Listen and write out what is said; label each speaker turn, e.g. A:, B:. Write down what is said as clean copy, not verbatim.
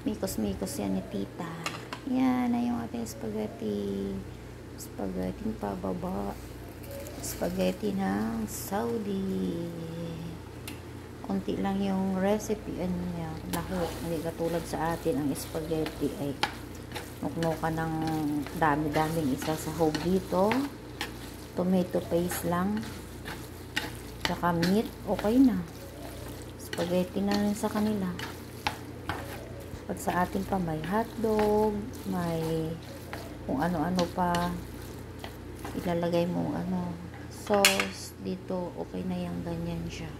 A: Mikos-mikos yan ni tita. Yan na yung ating spaghetti. Spaghetti pababa. Spaghetti ng Saudi. Konti lang yung recipe. Ano niya? Lahok. Hindi katulad sa atin. Ang spaghetti ay nuknukan ng dami-daming isasahog dito. Tomato paste lang. Tsaka meat. Okay na. Spaghetti na rin sa kanila. Pag sa atin pa may hotdog, may kung ano-ano pa ilalagay mo sauce dito, okay na yung ganyan siya.